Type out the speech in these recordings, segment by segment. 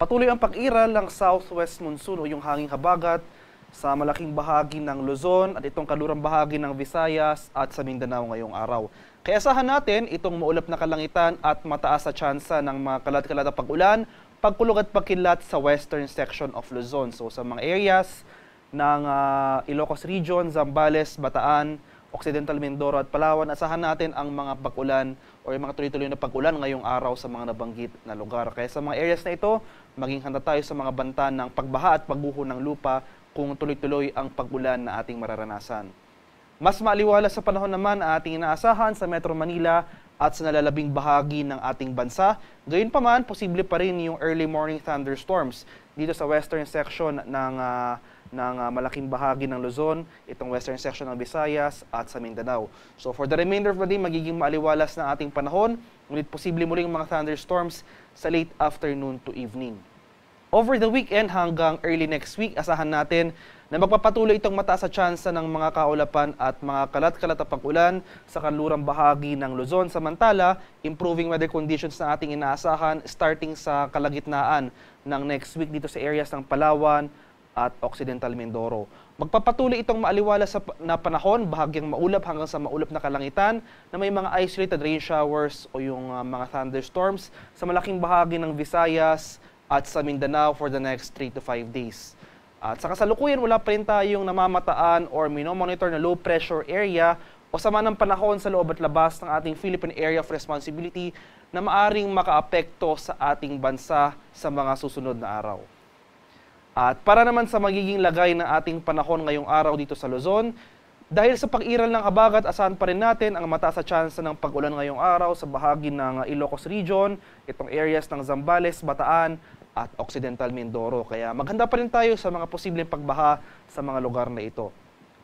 Patuloy ang pag-iral ng southwest monsoon o yung hanging habagat sa malaking bahagi ng Luzon at itong kalurang bahagi ng Visayas at sa Mindanao ngayong araw. Kaya asahan natin itong maulap na kalangitan at mataas sa tsansa ng mga kalat-kalat na pag-ulan, pagkulog at pagkilat sa western section of Luzon. So sa mga areas ng Ilocos Region, Zambales, Bataan, Occidental Mindoro at Palawan, asahan natin ang mga pag-ulan o yung mga tuloy-tuloy na pag-ulan ngayong araw sa mga nabanggit na lugar. Kaya sa mga areas na ito, maging handa tayo sa mga banta ng pagbaha at pagguho ng lupa kung tuloy-tuloy ang pag-ulan na ating mararanasan. Mas maaliwalas sa panahon naman ang ating inaasahan sa Metro Manila at sa nalalabing bahagi ng ating bansa. Gayunpaman, posible pa rin yung early morning thunderstorms dito sa western section ng malaking bahagi ng Luzon, itong western section ng Visayas at sa Mindanao. So for the remainder of the day, magiging maaliwalas na ating panahon, ngunit posible muling mga thunderstorms sa late afternoon to evening. Over the weekend hanggang early next week, asahan natin na magpapatuloy itong mataas sa tsansa ng mga kaulapan at mga kalat-kalat na pag-ulan sa kanlurang bahagi ng Luzon. Samantala, improving weather conditions na ating inaasahan starting sa kalagitnaan ng next week dito sa areas ng Palawan at Occidental Mindoro. Magpapatuloy itong maaliwalas na panahon, bahagyang maulap hanggang sa maulap na kalangitan na may mga isolated rain showers o yung mga thunderstorms sa malaking bahagi ng Visayas at sa Mindanao for the next 3 to 5 days. At sa kasalukuyan, wala pa rin tayong namamataan or minomonitor na low pressure area o sama ng panahon sa loob at labas ng ating Philippine Area of Responsibility na maaring makaapekto sa ating bansa sa mga susunod na araw. At para naman sa magiging lagay ng ating panahon ngayong araw dito sa Luzon, dahil sa pag-iral ng habagat, asahan pa rin natin ang mataas na tsansa ng pag-ulan ngayong araw sa bahagi ng Ilocos Region, itong areas ng Zambales, Bataan, at Occidental Mindoro. Kaya maghanda pa rin tayo sa mga posibleng pagbaha sa mga lugar na ito.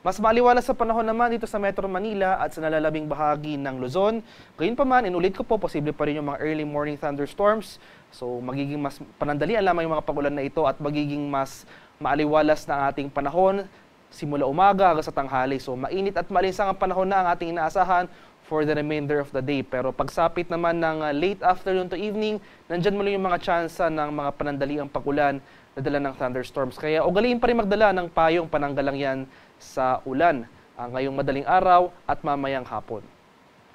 Mas maaliwalas sa panahon naman dito sa Metro Manila at sa nalalabing bahagi ng Luzon. Gayunpaman, inulit ko po, posible pa rin yung mga early morning thunderstorms. So magiging mas panandalian lamang yung mga pag-ulan na ito at magiging mas maaliwalas na ang ating panahon simula umaga hanggang sa tanghali. So mainit at malinsang ang panahon na ang ating inaasahan for the remainder of the day. Pero pagsapit naman ng late afternoon to evening, nandyan muli yung mga tsansa ng mga panandaliang pag-ulan na dala ng thunderstorms. Kaya ugaliin pa rin magdala ng payong pananggalang yan sa ulan ngayong madaling araw at mamayang hapon.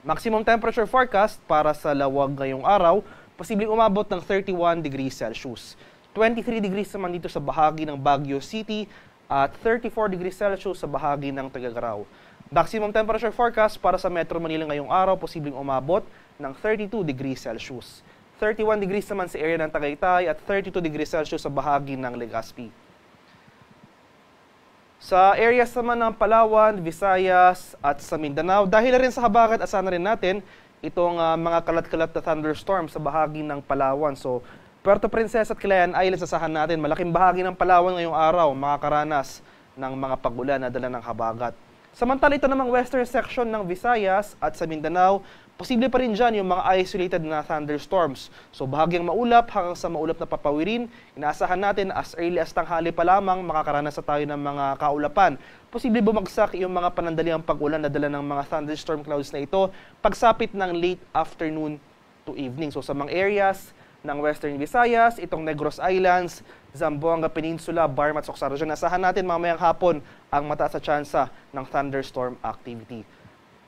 Maximum temperature forecast para sa Lawag ngayong araw, posibleng umabot ng 31 degrees Celsius. 23 degrees naman dito sa bahagi ng Baguio City at 34 degrees Celsius sa bahagi ng Tuguegarao. Maximum temperature forecast para sa Metro Manila ngayong araw, posibleng umabot ng 32 degrees Celsius. 31 degrees naman sa area ng Tagaytay at 32 degrees Celsius sa bahagi ng Legazpi. Sa areas naman ng Palawan, Visayas at sa Mindanao, dahil rin sa habagat, asahan na rin natin itong mga kalat-kalat na thunderstorm sa bahagi ng Palawan. So, Puerto Princesa at Calayan Islands, asahan natin malaking bahagi ng Palawan ngayong araw makakaranas ng mga pag-ulan na dala ng habagat. Samantala ito namang western section ng Visayas at sa Mindanao, posible pa rin dyan yung mga isolated na thunderstorms. So bahagyang maulap hanggang sa maulap na papawirin, inaasahan natin as early as tanghali pa lamang makakaranas na tayo ng mga kaulapan. Posible bumagsak yung mga panandaliang pag-ulan na dala ng mga thunderstorm clouds na ito pagsapit ng late afternoon to evening. So sa mga areas ng Western Visayas, itong Negros Islands, Zamboanga Peninsula, Barmat, Soxaro, asahan natin mamayang hapon ang mataas na tsansa ng thunderstorm activity.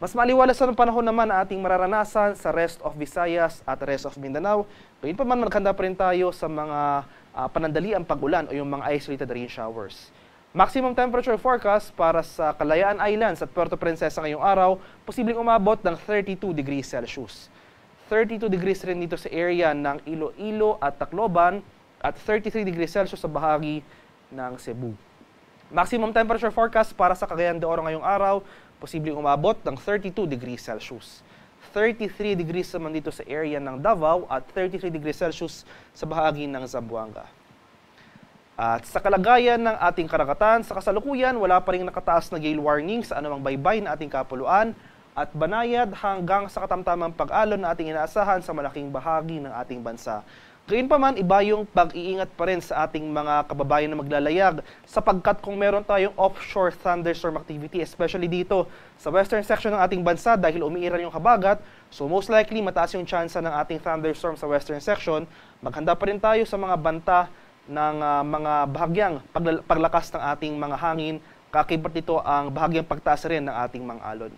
Mas maliwalas sa panahon naman na ating mararanasan sa rest of Visayas at rest of Mindanao. Gayun pa man, maghanda pa rin tayo sa mga panandaliang pag-ulan o yung mga isolated rain showers. Maximum temperature forecast para sa Kalayaan Islands at Puerto Princesa ngayong araw, posibleng umabot ng 32 degrees Celsius. 32 degrees rin dito sa area ng Iloilo at Tacloban at 33 degrees Celsius sa bahagi ng Cebu. Maximum temperature forecast para sa Cagayan de Oro ngayong araw, posibleng umabot ng 32 degrees Celsius. 33 degrees naman dito sa area ng Davao at 33 degrees Celsius sa bahagi ng Zamboanga. At sa kalagayan ng ating karagatan, sa kasalukuyan, wala pa rin nakataas na gale warning sa anumang baybay na ating kapuluan at banayad hanggang sa katamtamang pag-alon na ating inaasahan sa malaking bahagi ng ating bansa. Gayunpaman, iba yung pag-iingat pa rin sa ating mga kababayan na maglalayag sapagkat kung meron tayong offshore thunderstorm activity, especially dito sa western section ng ating bansa dahil umiiral yung habagat, so most likely mataas yung tsansa ng ating thunderstorm sa western section. Maghanda pa rin tayo sa mga banta ng mga bahagyang paglakas ng ating mga hangin, kakibat nito ang bahagyang pagtaas rin ng ating mga alon.